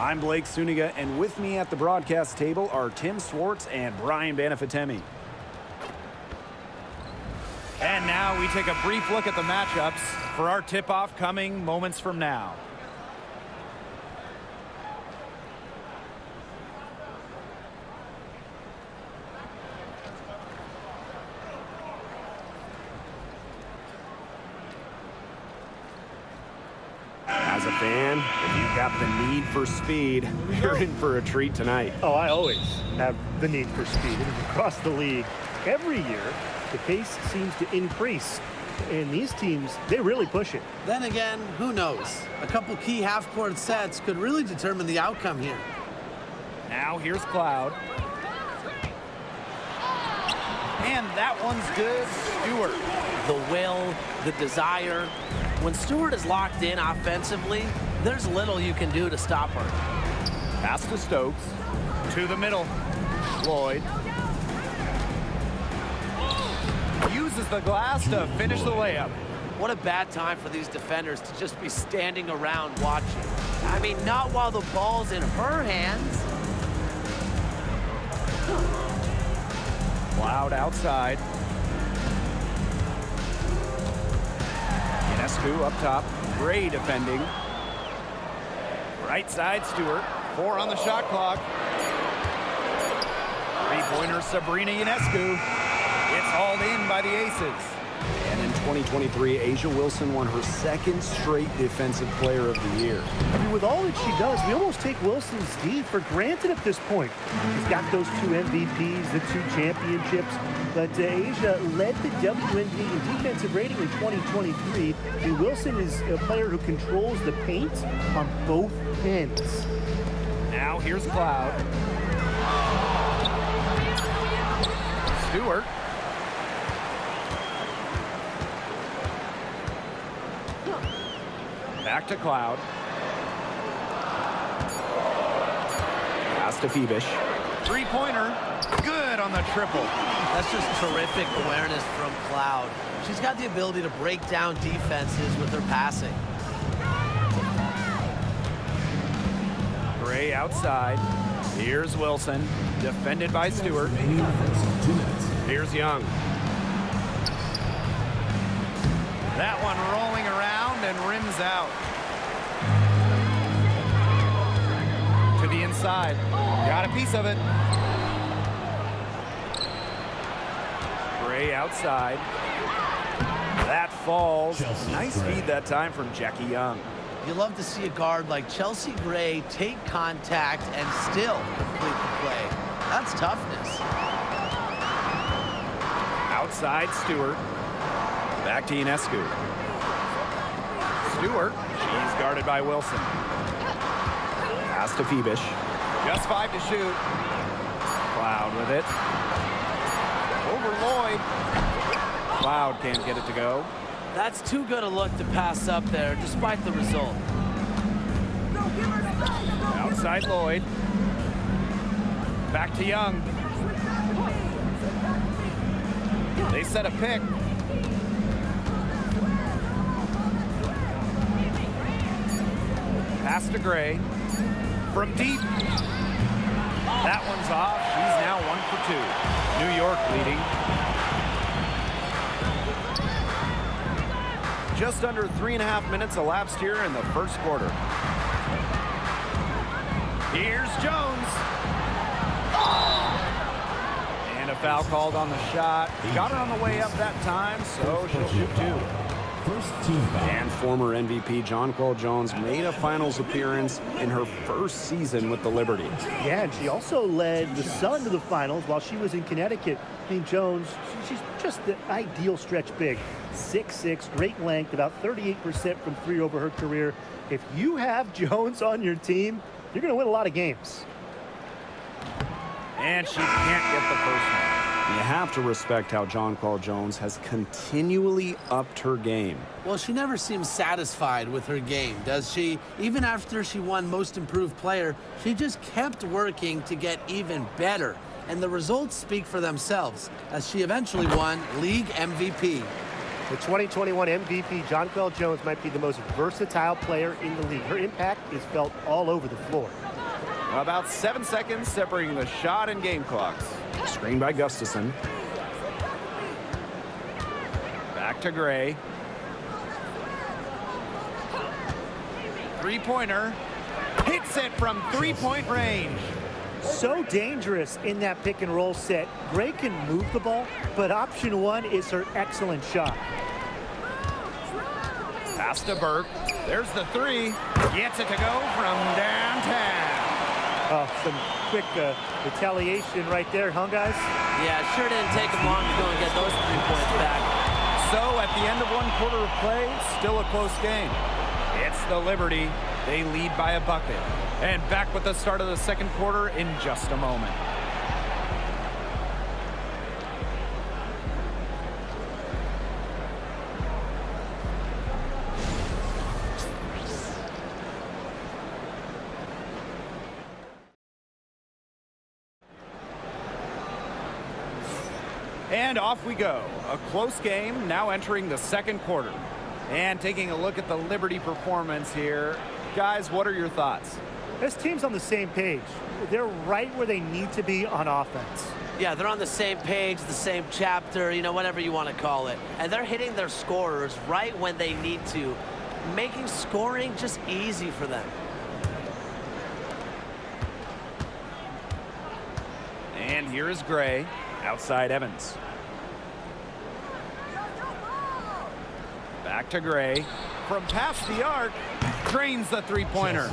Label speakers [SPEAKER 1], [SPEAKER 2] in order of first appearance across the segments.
[SPEAKER 1] I'm Blake Suniga, and with me at the broadcast table are Tim Swartz and Brian Banafitemi.
[SPEAKER 2] And now we take a brief look at the matchups for our tip-off coming moments from now.
[SPEAKER 1] As a fan, if you've got the need for speed, you're in for a treat tonight.
[SPEAKER 3] Oh, I always have the need for speed. And across the league, every year, the pace seems to increase. And these teams, they really push it.
[SPEAKER 4] Then again, who knows? A couple key half-court sets could really determine the outcome here.
[SPEAKER 2] Now here's Cloud. And that one's good. Stewart.
[SPEAKER 5] The will, the desire. When Stewart is locked in offensively, there's little you can do to stop her.
[SPEAKER 2] Pass to Stokes. To the middle. Lloyd. Uses the glass to finish the layup.
[SPEAKER 5] What a bad time for these defenders to just be standing around watching. I mean, not while the ball's in her hands.
[SPEAKER 2] Cloud outside. Ionescu up top. Gray defending. Right side, Stewart. 4 on the shot clock. Three-pointer, Sabrina Ionescu. It's hauled in by the Aces.
[SPEAKER 1] And in 2023, A'ja Wilson won her second straight Defensive Player of the Year.
[SPEAKER 3] I mean, with all that she does, we almost take Wilson's D for granted at this point. She's got those 2 MVPs, the 2 championships, but A'ja led the WNBA in defensive rating in 2023, and Wilson is a player who controls the paint on both ends.
[SPEAKER 2] Now here's Cloud. Stewart. Back to Cloud.
[SPEAKER 1] Pass to Phoebish.
[SPEAKER 2] Three-pointer. Good on the triple.
[SPEAKER 5] That's just terrific awareness from Cloud. She's got the ability to break down defenses with her passing.
[SPEAKER 2] Gray outside. Here's Wilson. Defended by Stewart. Here's Young. That one rolling around and rims out. To the inside. Got a piece of it. Gray outside. That falls. Nice feed that time from Jackie Young.
[SPEAKER 5] You love to see a guard like Chelsea Gray take contact and still complete the play. That's toughness.
[SPEAKER 2] Outside Stewart. Back to Ionescu. Stewart. She's guarded by Wilson.
[SPEAKER 1] Pass to Phoebish.
[SPEAKER 2] Just 5 to shoot. Cloud with it. Over Lloyd. Cloud can't get it to go.
[SPEAKER 5] That's too good a look to pass up there, despite the result.
[SPEAKER 2] Outside Lloyd. Back to Young. They set a pick. Pass to Gray. From deep. That one's off. She's now 1 for 2. New York leading. Just under 3.5 minutes elapsed here in the first quarter. Here's Jones. And a foul called on the shot. Got her on the way up that time, so she'll shoot 2.
[SPEAKER 1] And former MVP Jonquel Jones made a finals appearance in her first season with the Liberty.
[SPEAKER 3] Yeah, and she also led the Sun to the finals while she was in Connecticut. I mean, Jones, she's just the ideal stretch big. 6'6", great length, about 38% from 3 over her career. If you have Jones on your team, you're going to win a lot of games.
[SPEAKER 2] And she can't get the first one.
[SPEAKER 1] You have to respect how Jonquel Jones has continually upped her game.
[SPEAKER 4] Well, she never seems satisfied with her game, does she? Even after she won Most Improved Player, she just kept working to get even better. And the results speak for themselves, as she eventually won League MVP.
[SPEAKER 3] The 2021 MVP, Jonquel Jones, might be the most versatile player in the league. Her impact is felt all over the floor.
[SPEAKER 2] About 7 seconds separating the shot and game clocks.
[SPEAKER 1] Screen by Gustafson.
[SPEAKER 2] Back to Gray. Three-pointer. Hits it from three-point range.
[SPEAKER 3] So dangerous in that pick and roll set. Gray can move the ball, but option one is her excellent shot.
[SPEAKER 2] Pass to Burke. There's the three. Gets it to go from downtown.
[SPEAKER 3] Oh, some quick retaliation right there, huh, guys?
[SPEAKER 5] Yeah, it sure didn't take him long to go and get those 3 points back.
[SPEAKER 2] So at the end of one quarter of play, still a close game. It's the Liberty. They lead by a bucket. And back with the start of the second quarter in just a moment. And off we go. A close game now entering the second quarter. And taking a look at the Liberty performance here. Guys, what are your thoughts?
[SPEAKER 3] This team's on the same page. They're right where they need to be on offense.
[SPEAKER 5] Yeah, they're on the same page, the same chapter, you know, whatever you want to call it. And they're hitting their scorers right when they need to, making scoring just easy for them.
[SPEAKER 2] And here is Gray.
[SPEAKER 1] Outside Evans.
[SPEAKER 2] Back to Gray. From past the arc, drains the three-pointer.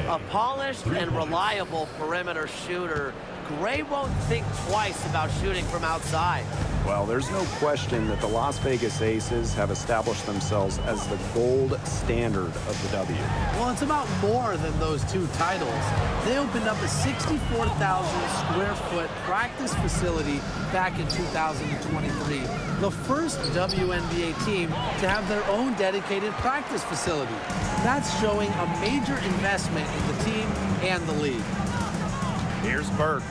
[SPEAKER 5] A polished and reliable perimeter shooter. Gray won't think twice about shooting from outside.
[SPEAKER 1] Well, there's no question that the Las Vegas Aces have established themselves as the gold standard of the W.
[SPEAKER 4] Well, it's about more than those two titles. They opened up a 64,000 square foot practice facility back in 2023. The first WNBA team to have their own dedicated practice facility. That's showing a major investment in the team and the league.
[SPEAKER 2] Here's Burke.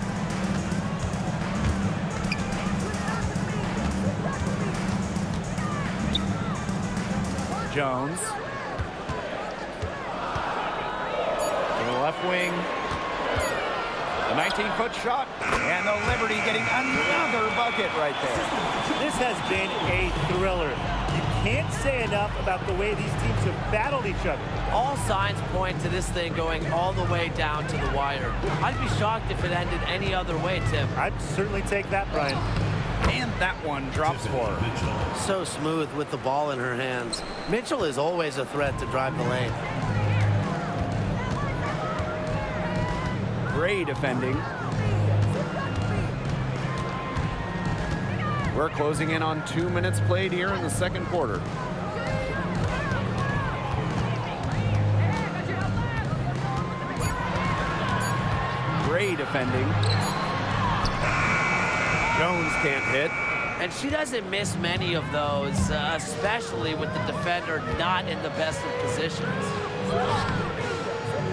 [SPEAKER 2] Jones. To the left wing. The 19-foot shot. And the Liberty getting another bucket right there.
[SPEAKER 3] This has been a thriller. You can't say enough about the way these teams have battled each other.
[SPEAKER 5] All signs point to this thing going all the way down to the wire. I'd be shocked if it ended any other way, Tim.
[SPEAKER 3] I'd certainly take that, Brian.
[SPEAKER 2] And that one drops for her.
[SPEAKER 5] So smooth with the ball in her hands. Mitchell is always a threat to drive the lane.
[SPEAKER 2] Gray defending. We're closing in on 2 minutes played here in the second quarter. Gray defending. Jones can't hit.
[SPEAKER 5] And she doesn't miss many of those, especially with the defender not in the best of positions.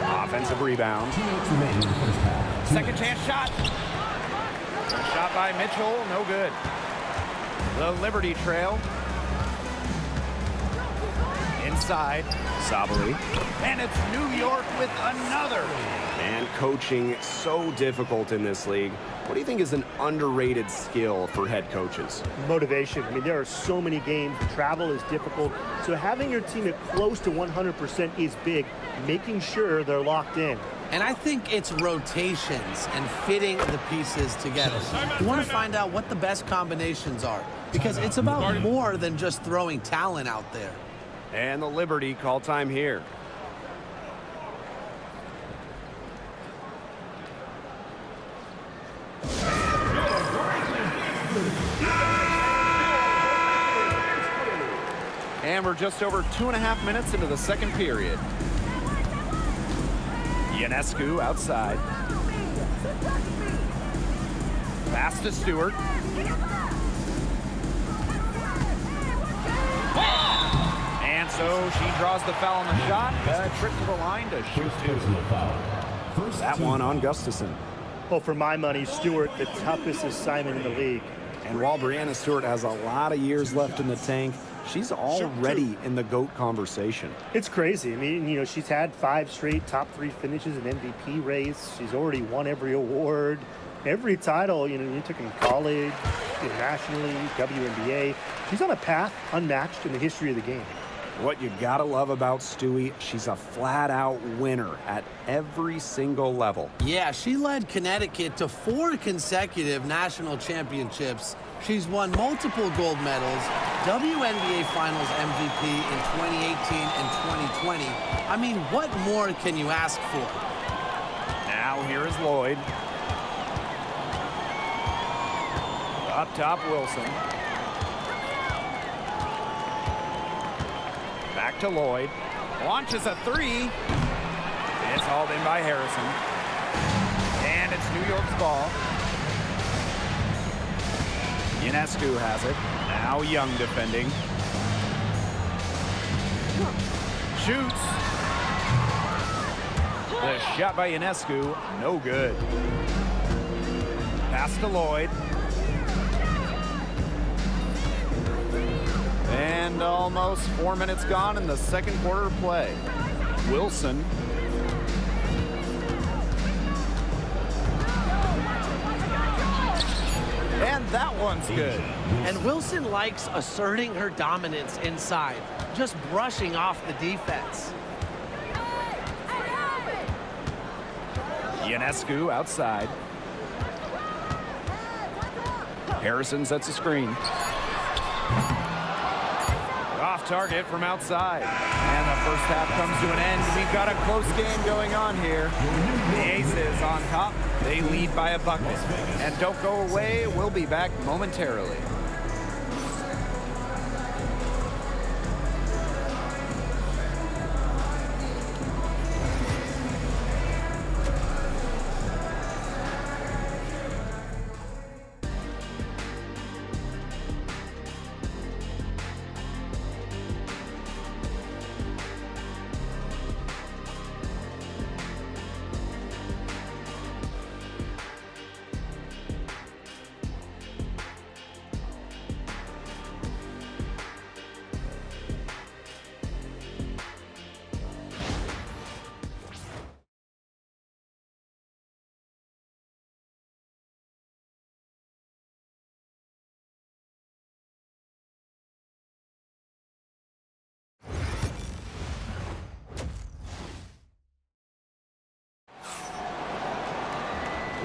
[SPEAKER 1] Offensive rebound.
[SPEAKER 2] Second chance shot. Shot by Mitchell, no good. The Liberty trail. Inside.
[SPEAKER 1] Sabali.
[SPEAKER 2] And it's New York with another.
[SPEAKER 1] And coaching so difficult in this league. What do you think is an underrated skill for head coaches?
[SPEAKER 3] Motivation. I mean, there are so many games. Travel is difficult. So having your team at close to 100% is big. Making sure they're locked in.
[SPEAKER 4] And I think it's rotations and fitting the pieces together. You want to find out what the best combinations are, because it's about more than just throwing talent out there.
[SPEAKER 1] And the Liberty call time here.
[SPEAKER 2] And we're just over 2.5 minutes into the second period. Ionescu outside. Pass to Stewart. And so she draws the foul on the shot. Trip to the line to shoot two.
[SPEAKER 1] That one on Gustafson.
[SPEAKER 3] Well, for my money, Stewart, the toughest assignment in the league.
[SPEAKER 1] And while Brianna Stewart has a lot of years left in the tank, she's already in the GOAT conversation.
[SPEAKER 3] It's crazy. I mean, you know, she's had 5 straight top 3 finishes in MVP race. She's already won every award, every title, you know, you took in college, nationally, WNBA. She's on a path unmatched in the history of the game.
[SPEAKER 1] What you gotta love about Stewie, she's a flat-out winner at every single level.
[SPEAKER 4] Yeah, she led Connecticut to 4 consecutive national championships. She's won multiple gold medals, WNBA Finals MVP in 2018 and 2020. I mean, what more can you ask for?
[SPEAKER 2] Now here is Lloyd. Up top, Wilson. Back to Lloyd. Launches a 3. It's hauled in by Harrison. And it's New York's ball. Ionescu has it. Now Young defending. Shoots. The shot by Ionescu, no good. Pass to Lloyd. And almost 4 minutes gone in the second quarter of play. Wilson. And that one's good.
[SPEAKER 5] And Wilson likes asserting her dominance inside, just brushing off the defense.
[SPEAKER 2] Ionescu outside. Harrison sets a screen. Off target from outside. And the first half comes to an end. We've got a close game going on here. The Aces on top. They lead by a bucket. And don't go away. We'll be back momentarily.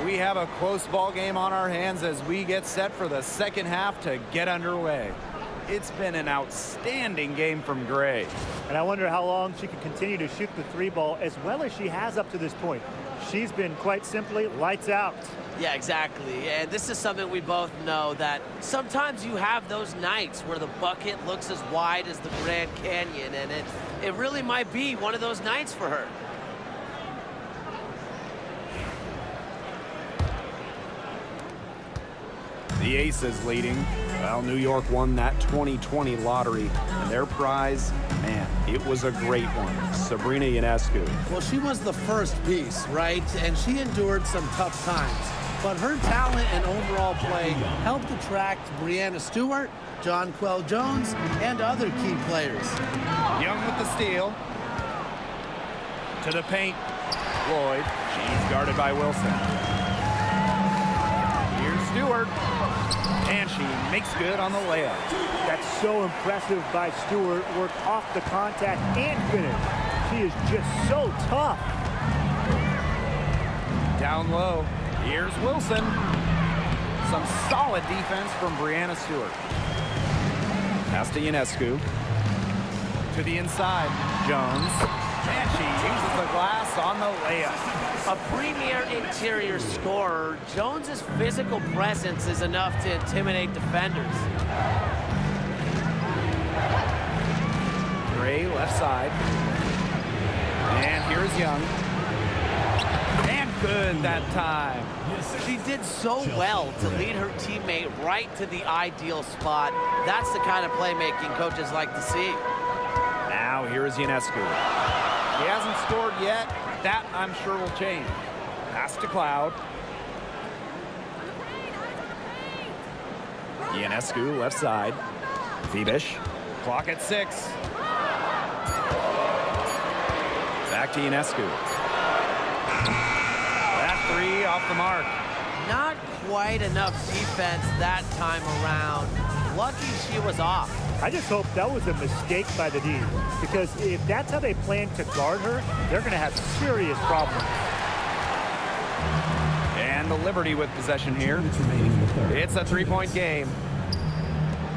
[SPEAKER 2] We have a close ball game on our hands as we get set for the second half to get underway. It's been an outstanding game from Gray.
[SPEAKER 3] And I wonder how long she can continue to shoot the 3 ball as well as she has up to this point. She's been quite simply lights out.
[SPEAKER 5] Yeah, exactly. And this is something we both know, that sometimes you have those nights where the bucket looks as wide as the Grand Canyon, and it really might be one of those nights for her.
[SPEAKER 1] The Aces leading. Well, New York won that 2020 lottery, and their prize, man, it was a great one. Sabrina Ionescu.
[SPEAKER 4] Well, she was the first piece, right? And she endured some tough times. But her talent and overall play helped attract Breanna Stewart, Jonquel Jones, and other key players.
[SPEAKER 2] Young with the steal. To the paint. Lloyd. She's guarded by Wilson. Here's Stewart. And she makes good on the layup.
[SPEAKER 3] That's so impressive by Stewart. Work off the contact and finish. She is just so tough.
[SPEAKER 2] Down low. Here's Wilson. Some solid defense from Breanna Stewart. Pass to Ionescu. To the inside. Jones. And she uses the glass on the layup.
[SPEAKER 5] A premier interior scorer, Jones's physical presence is enough to intimidate defenders.
[SPEAKER 2] Gray left side. And here's Young. And good that time.
[SPEAKER 5] She did so well to lead her teammate right to the ideal spot. That's the kind of playmaking coaches like to see.
[SPEAKER 2] Now here is Ionescu. She hasn't scored yet. That, I'm sure, will change. Pass to Cloud. Ionescu, left side. Phoebish. Clock at 6. Back to Ionescu. That 3 off the mark.
[SPEAKER 5] Not quite enough defense that time around. Lucky she was off.
[SPEAKER 3] I just hope that was a mistake by the D, because if that's how they plan to guard her, they're going to have serious problems.
[SPEAKER 2] And the Liberty with possession here. It's a 3-point game.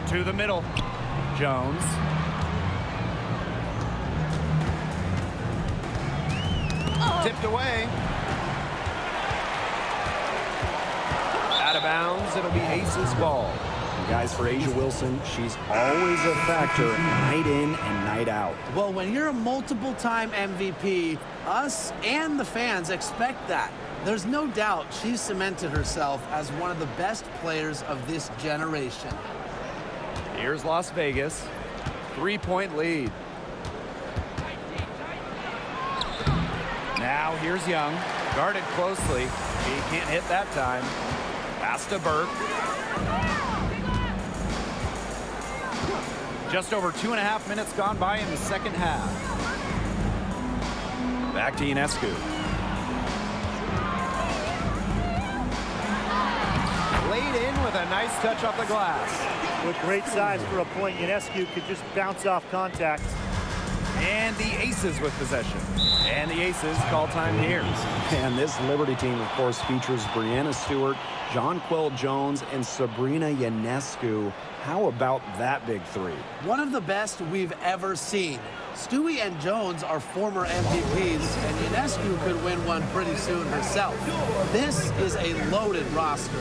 [SPEAKER 2] To the middle. Jones. Tipped away. Out of bounds. It'll be Ace's ball.
[SPEAKER 1] And guys, for A'ja Wilson, she's always a factor night in and night out.
[SPEAKER 4] Well, when you're a multiple-time MVP, us and the fans expect that. There's no doubt she's cemented herself as one of the best players of this generation.
[SPEAKER 2] Here's Las Vegas. 3-point lead. Now here's Young. Guarded closely. He can't hit that time. Pass to Burke. Just over 2.5 minutes gone by in the second half. Back to Ionescu. Laid in with a nice touch off the glass.
[SPEAKER 3] With great size for a point, Ionescu could just bounce off contact.
[SPEAKER 2] And the Aces with possession. And the Aces call time here.
[SPEAKER 1] And this Liberty team, of course, features Breanna Stewart, Jonquel Jones, and Sabrina Ionescu. How about that big 3?
[SPEAKER 4] One of the best we've ever seen. Stewie and Jones are former MVPs, and Ionescu could win one pretty soon herself. This is a loaded roster.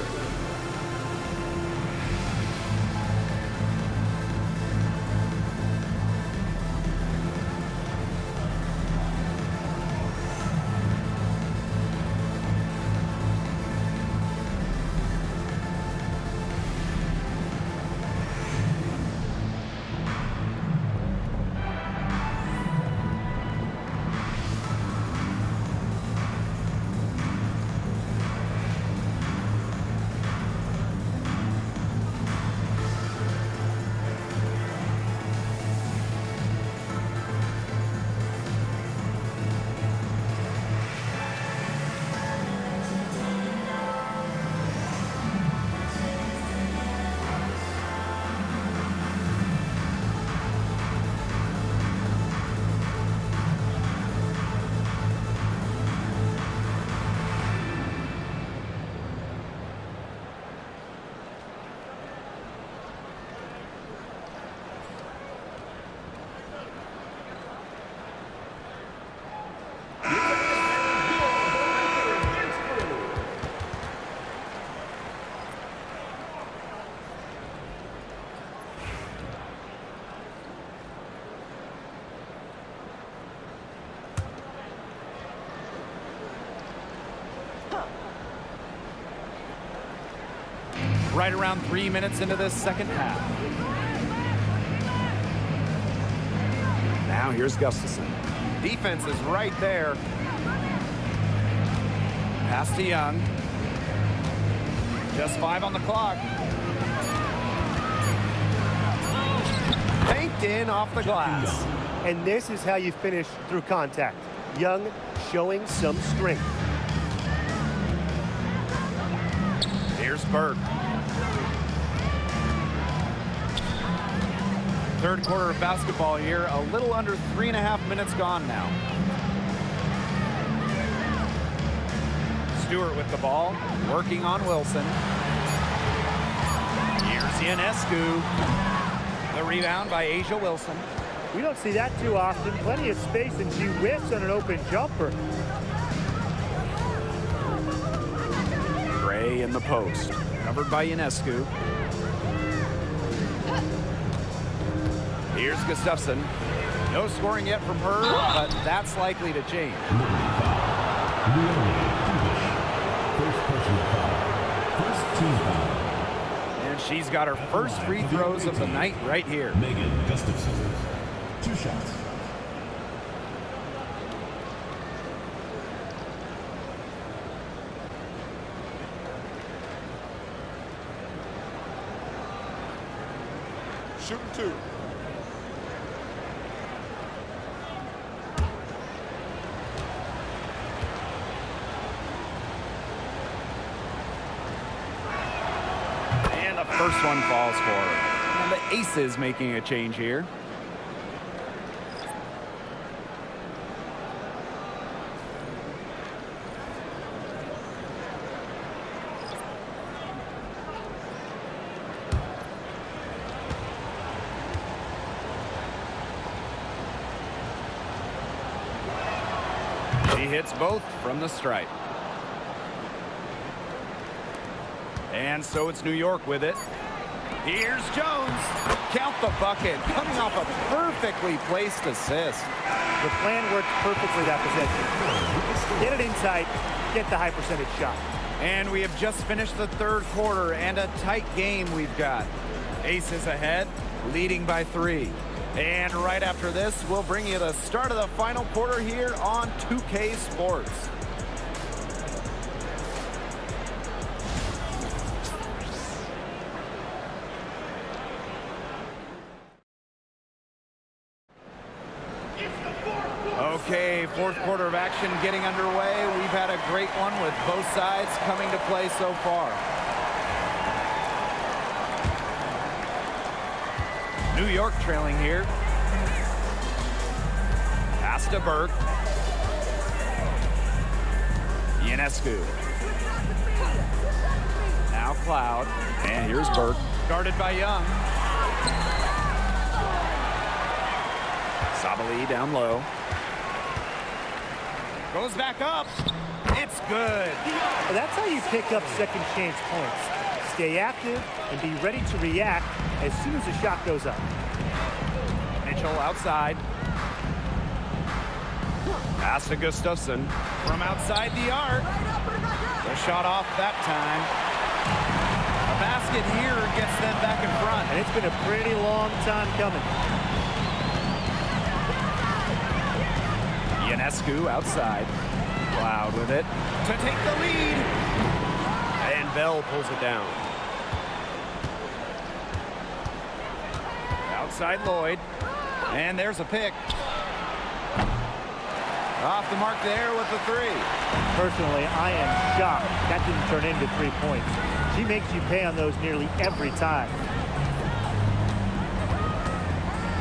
[SPEAKER 2] Right around 3 minutes into this second half.
[SPEAKER 1] Now here's Gustafson.
[SPEAKER 2] Defense is right there. Pass to Young. Just 5 on the clock. Banked in off the glass.
[SPEAKER 3] And this is how you finish through contact. Young showing some strength.
[SPEAKER 2] Here's Burke. Third quarter of basketball here. A little under 3.5 minutes gone now. Stewart with the ball, working on Wilson. Here's Ionescu. The rebound by A'ja Wilson.
[SPEAKER 3] We don't see that too often. Plenty of space, and she whiffs on an open jumper.
[SPEAKER 1] Gray in the post.
[SPEAKER 2] Covered by Ionescu. Here's Gustafson. No scoring yet from her, but that's likely to change. And she's got her first free throws of the night right here.
[SPEAKER 6] Megan Gustafson. 2 shots.
[SPEAKER 7] Shooting 2.
[SPEAKER 2] first one falls for her. And the Aces making a change here. She hits both from the stripe. And so it's New York with it. Here's Jones. Count the bucket. Coming off a perfectly placed assist.
[SPEAKER 3] The plan worked perfectly that possession. Get it inside, get the high percentage shot.
[SPEAKER 2] And we have just finished the third quarter, and a tight game we've got. Aces ahead, leading by 3. And right after this, we'll bring you the start of the final quarter here on 2K Sports. Okay, fourth quarter of action getting underway. We've had a great one with both sides coming to play so far. New York trailing here. Pass to Burke. Ionescu. Now Cloud. And here's Burke. Guarded by Young. Sabali down low. Goes back up. It's good.
[SPEAKER 3] That's how you pick up second chance points. Stay active and be ready to react as soon as the shot goes up.
[SPEAKER 2] Mitchell outside. Pass to Gustafson from outside the arc. The shot off that time. A basket here gets them back in front.
[SPEAKER 3] And it's been a pretty long time coming.
[SPEAKER 2] Ionescu outside. Cloud with it to take the lead. And Bell pulls it down. Outside Lloyd. And there's a pick. Off the mark there with the 3.
[SPEAKER 3] Personally, I am shocked that didn't turn into 3 points. She makes you pay on those nearly every time.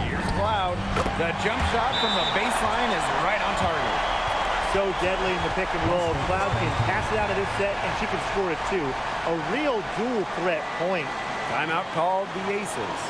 [SPEAKER 2] Here's Cloud. The jump shot from the baseline is right on target.
[SPEAKER 3] So deadly in the pick and roll. Cloud can pass it out of this set, and she can score it too. A real dual threat point.
[SPEAKER 2] Timeout called the Aces.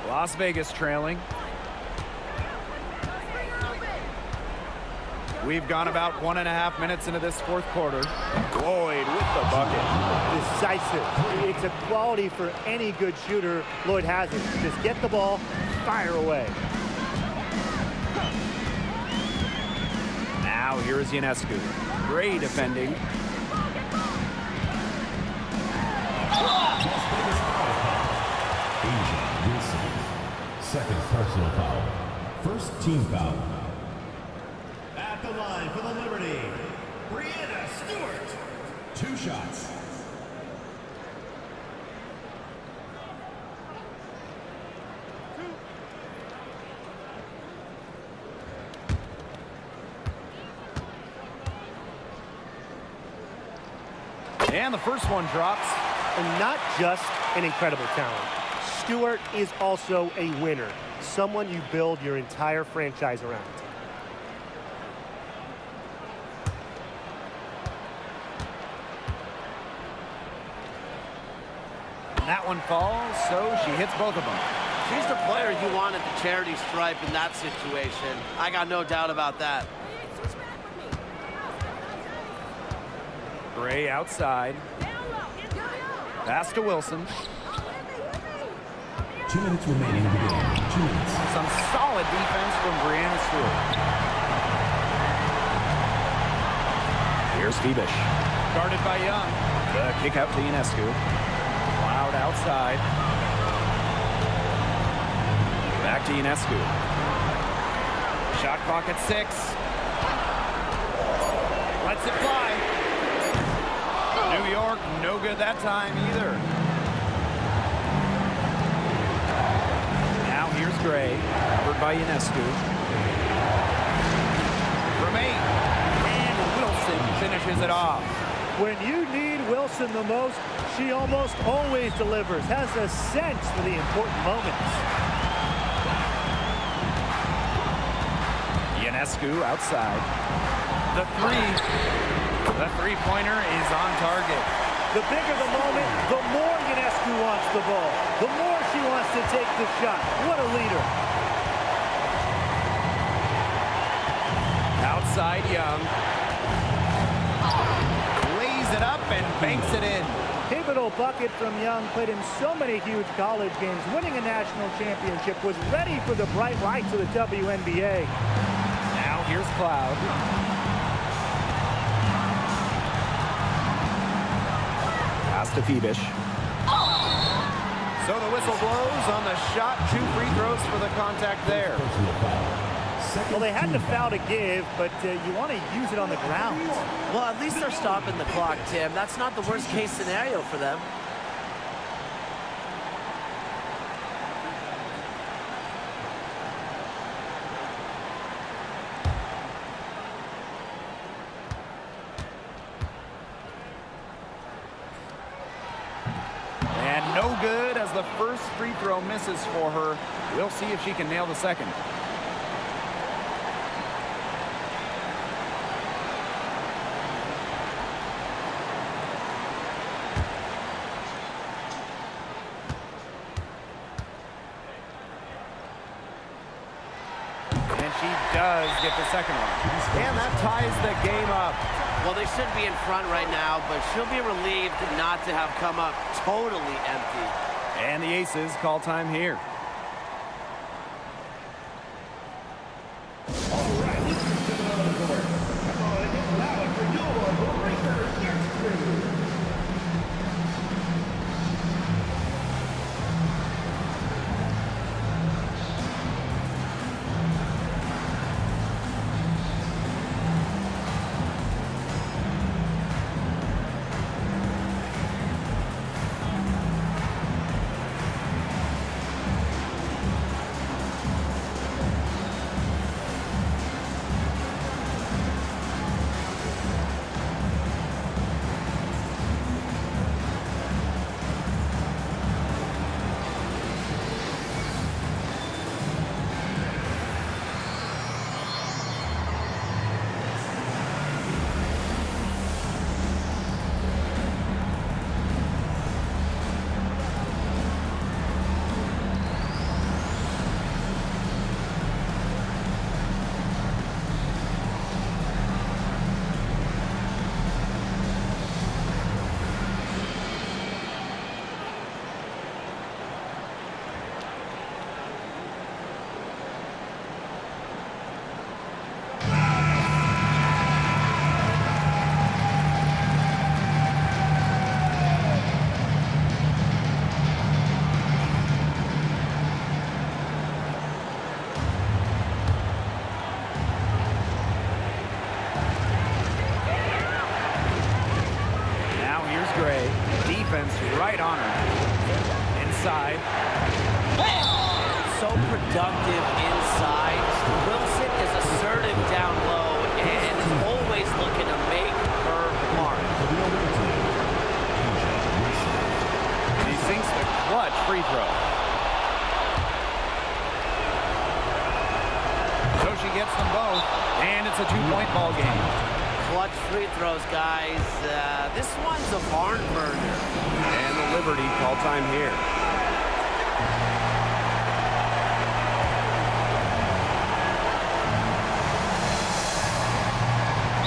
[SPEAKER 2] Las Vegas trailing. We've gone about 1.5 minutes into this fourth quarter. Lloyd with the bucket.
[SPEAKER 3] Decisive. It's a quality for any good shooter. Lloyd has it. Just get the ball, fire away.
[SPEAKER 2] Now here is Ionescu. Great defending.
[SPEAKER 6] Second personal foul. First team foul. At the line for the Liberty, Brianna Stewart. 2 shots.
[SPEAKER 2] And the first one drops.
[SPEAKER 3] And not just an incredible talent. Stewart is also a winner, someone you build your entire franchise around.
[SPEAKER 2] That one falls, so she hits both of them.
[SPEAKER 5] She's the player you want at the charity stripe in that situation. I got no doubt about that.
[SPEAKER 2] Gray outside. Pass to Wilson.
[SPEAKER 6] 2 minutes remaining in the game. 2 minutes.
[SPEAKER 2] Some solid defense from Brianna Stewart.
[SPEAKER 1] Here's Febish.
[SPEAKER 2] Guarded by Young.
[SPEAKER 1] The kick out to Ionescu.
[SPEAKER 2] Loud outside.
[SPEAKER 1] Back to Ionescu.
[SPEAKER 2] Shot clock at 6. Lets it fly. New York, no good that time either. Now here's Gray, covered by Ionescu. From 8, and Wilson finishes it off.
[SPEAKER 3] When you need Wilson the most, she almost always delivers, has a sense for the important moments.
[SPEAKER 2] Ionescu outside. The three-pointer is on target.
[SPEAKER 3] The bigger the moment, the more Ionescu wants the ball. The more she wants to take the shot. What a leader.
[SPEAKER 2] Outside Young. Lays it up and banks it in.
[SPEAKER 3] Pivotal bucket from Young, played in so many huge college games, winning a national championship, was ready for the bright lights of the WNBA.
[SPEAKER 2] Now here's Cloud.
[SPEAKER 1] Pass to Febish.
[SPEAKER 2] So the whistle blows on the shot. 2 free throws for the contact there.
[SPEAKER 6] Personal foul.
[SPEAKER 3] Well, they had to foul to give, but you want to use it on the ground.
[SPEAKER 5] Well, at least they're stopping the clock, Tim. That's not the worst case scenario for them.
[SPEAKER 2] And no good as the first free throw misses for her. We'll see if she can nail the second. And she does get the second one. And that ties the game up.
[SPEAKER 5] Well, they should be in front right now, but she'll be relieved not to have come up totally empty.
[SPEAKER 2] And the Aces call time here. defense right on her. Inside.
[SPEAKER 5] So productive inside. Wilson is assertive down low and is always looking to make her mark.
[SPEAKER 2] She sinks the clutch free throw. So she gets them both, and it's a two-point ball game.
[SPEAKER 5] Clutch free throws, guys. This one's a barn burner.
[SPEAKER 1] And the Liberty call time here.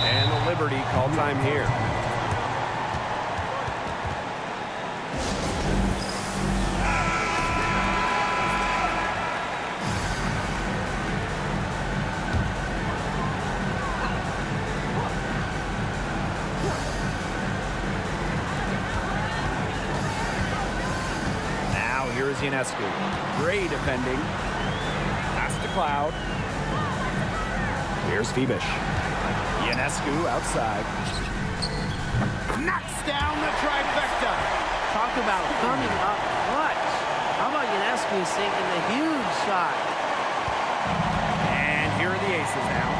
[SPEAKER 1] And the Liberty call time here.
[SPEAKER 2] Now here is Ionescu. Gray defending. Pass to Cloud. Here's Phoebish. Ionescu outside. Knocks down the trifecta.
[SPEAKER 5] Talk about coming up clutch. How about Ionescu sinking the huge shot?
[SPEAKER 2] And here are the aces now.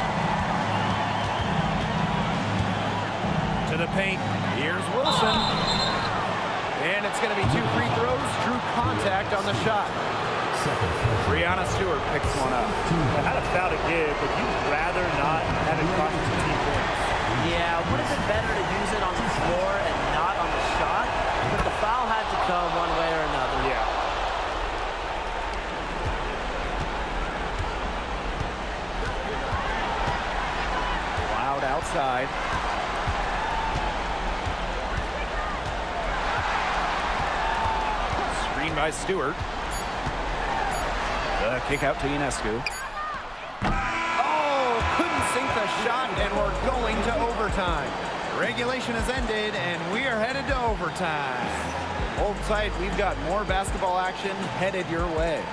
[SPEAKER 2] To the paint. Here's Wilson. And it's going to be two free throws. Drew contact on the shot. Brianna Stewart picks one up.
[SPEAKER 3] I had a foul to give, but you'd rather not have it cost you team points.
[SPEAKER 5] Yeah, would have been better to use it on the floor and not on the shot, but the foul had to come one way or another.
[SPEAKER 3] Yeah.
[SPEAKER 2] Cloud outside. Screen by Stewart. The kick out to Ionescu. Oh, couldn't sink the shot, and we're going to overtime. Regulation has ended, and we are headed to overtime. Hold tight, we've got more basketball action headed your way.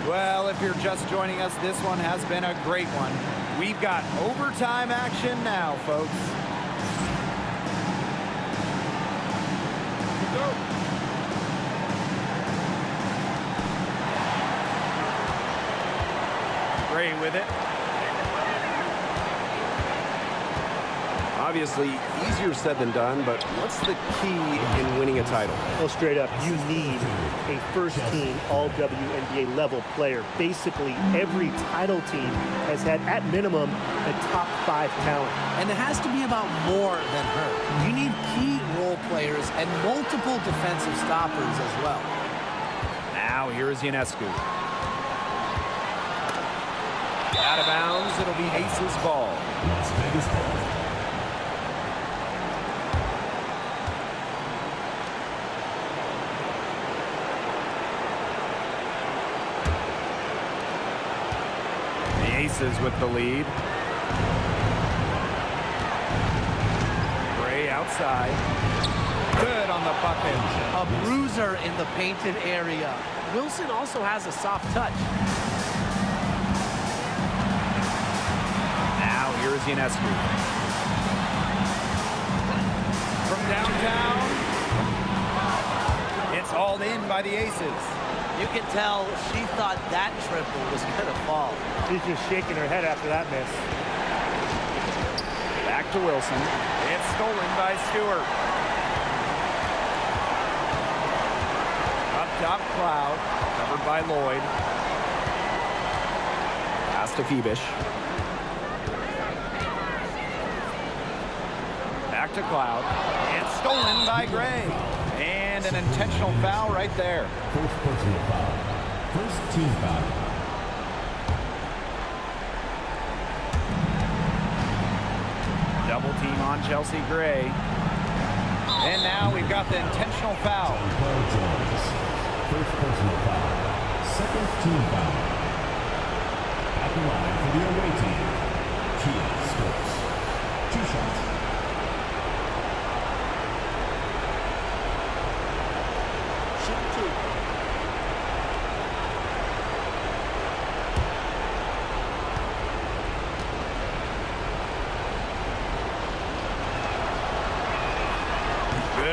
[SPEAKER 2] Well, if you're just joining us, this one has been a great one. We've got overtime action now, folks. Gray with it.
[SPEAKER 1] Obviously, easier said than done, but what's the key in winning a title?
[SPEAKER 3] Well, straight up, you need a first-team all-WNBA level player. Basically, every title team has had, at minimum, a top 5 talent.
[SPEAKER 4] And it has to be about more than her. You need key role players and multiple defensive stoppers as well.
[SPEAKER 2] Now here is Ionescu. Out of bounds, it'll be Aces ball.
[SPEAKER 6] Las Vegas ball.
[SPEAKER 2] Aces with the lead. Gray outside. Good on the bucket.
[SPEAKER 4] A bruiser in the painted area.
[SPEAKER 5] Wilson also has a soft touch.
[SPEAKER 2] Now here is Ionescu. From downtown. It's hauled in by the Aces.
[SPEAKER 5] You can tell she thought that triple was going to fall.
[SPEAKER 3] She's just shaking her head after that miss.
[SPEAKER 2] Back to Wilson. It's stolen by Stewart. Up top, Cloud. Covered by Lloyd.
[SPEAKER 1] Pass to Phoebish.
[SPEAKER 2] Back to Cloud. And stolen by Gray. And an intentional foul right there.
[SPEAKER 6] First personal foul. First team foul.
[SPEAKER 2] Double team on Chelsea Gray. And now we've got the intentional foul.
[SPEAKER 6] Paul Jones. First personal foul. Second team foul. At the line for the away team, Kia scores. 2 shots.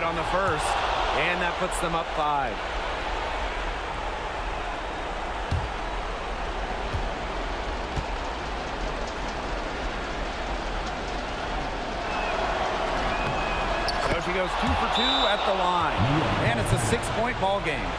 [SPEAKER 2] on the first, and that puts them up 5. So she goes 2 for 2 at the line, and it's a 6-point ball game.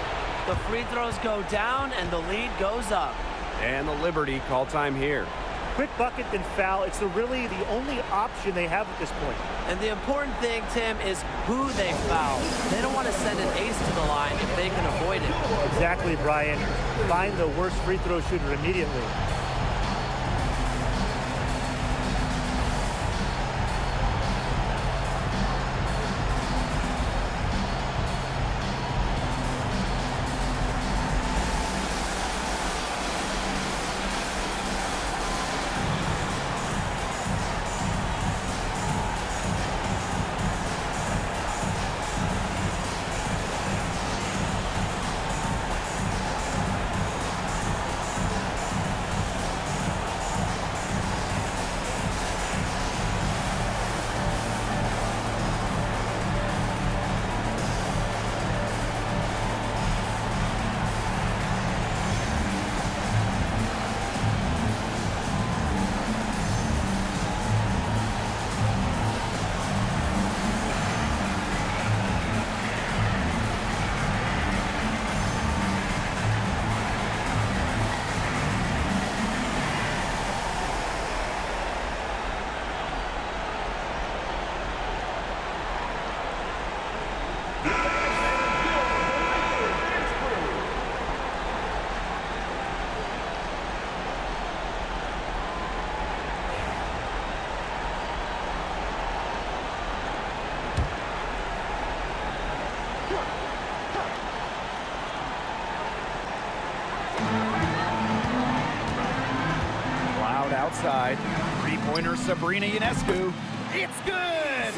[SPEAKER 5] The free throws go down and the lead goes up.
[SPEAKER 1] And the Liberty call time here.
[SPEAKER 3] Quick bucket, then foul. It's really the only option they have at this point.
[SPEAKER 5] And the important thing, Tim, is who they foul. They don't want to send an ace to the line if they can avoid it.
[SPEAKER 3] Exactly, Brian. Find the worst free throw shooter immediately.
[SPEAKER 2] Outside. Three-pointer, Sabrina Ionescu. It's good!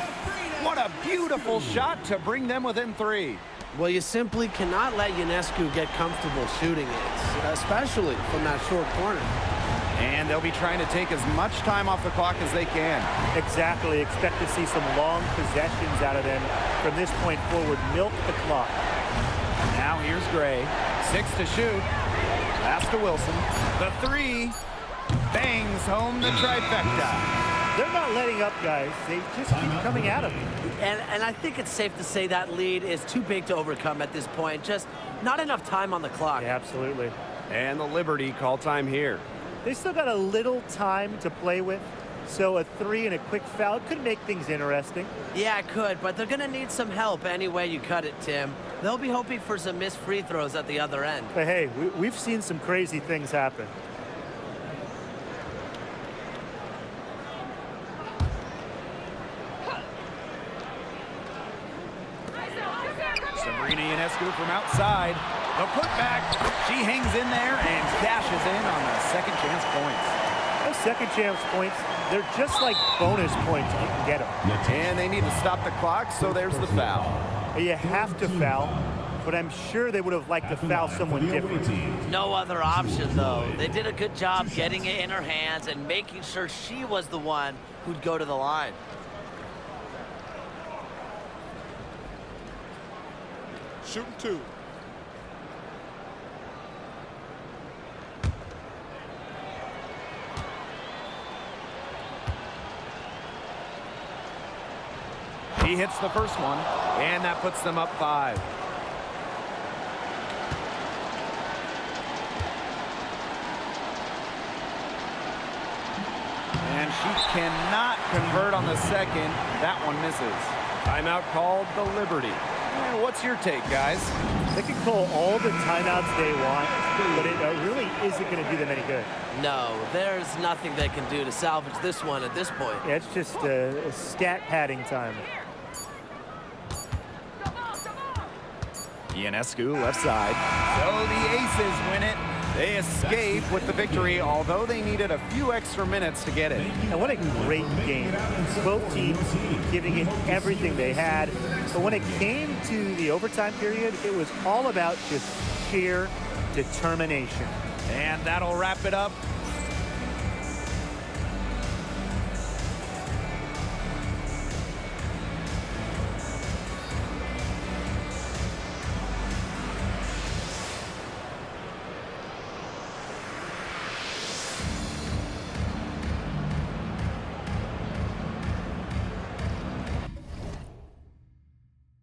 [SPEAKER 2] What a beautiful shot to bring them within 3.
[SPEAKER 4] Well, you simply cannot let Ionescu get comfortable shooting it, especially from that short corner.
[SPEAKER 2] And they'll be trying to take as much time off the clock as they can.
[SPEAKER 3] Exactly. Expect to see some long possessions out of them from this point forward. Milk the clock.
[SPEAKER 2] Now here's Gray. 6 to shoot. Pass to Wilson. The 3. Bangs home the trifecta.
[SPEAKER 3] They're not letting up, guys. They just keep coming at them.
[SPEAKER 5] And I think it's safe to say that lead is too big to overcome at this point. Just not enough time on the clock.
[SPEAKER 3] Yeah, absolutely.
[SPEAKER 1] And the Liberty call time here.
[SPEAKER 3] They still got a little time to play with, so a 3 and a quick foul could make things interesting.
[SPEAKER 5] Yeah, it could, but they're going to need some help any way you cut it, Tim. They'll be hoping for some missed free throws at the other end.
[SPEAKER 3] But hey, we've seen some crazy things happen.
[SPEAKER 2] Sabrina Ionescu from outside. The putback. She hangs in there and dashes in on the second chance points.
[SPEAKER 3] Those second chance points, they're just like bonus points if you can get them.
[SPEAKER 2] And they need to stop the clock, so there's the foul.
[SPEAKER 3] You have to foul, but I'm sure they would have liked to foul someone different.
[SPEAKER 5] No other option, though. They did a good job getting it in her hands and making sure she was the one who'd go to the line.
[SPEAKER 7] Shooting 2.
[SPEAKER 2] He hits the first one, and that puts them up 5. And she cannot convert on the second. That one misses. Timeout called the Liberty. What's your take, guys?
[SPEAKER 3] They can call all the timeouts they want, but it really isn't going to do them any good.
[SPEAKER 5] No, there's nothing they can do to salvage this one at this point.
[SPEAKER 3] Yeah, it's just a stat padding time.
[SPEAKER 2] Ionescu left side. So the Aces win it. They escape with the victory, although they needed a few extra minutes to get it.
[SPEAKER 3] And what a great game. Both teams giving it everything they had. But when it came to the overtime period, it was all about just sheer determination.
[SPEAKER 2] And that'll wrap it up.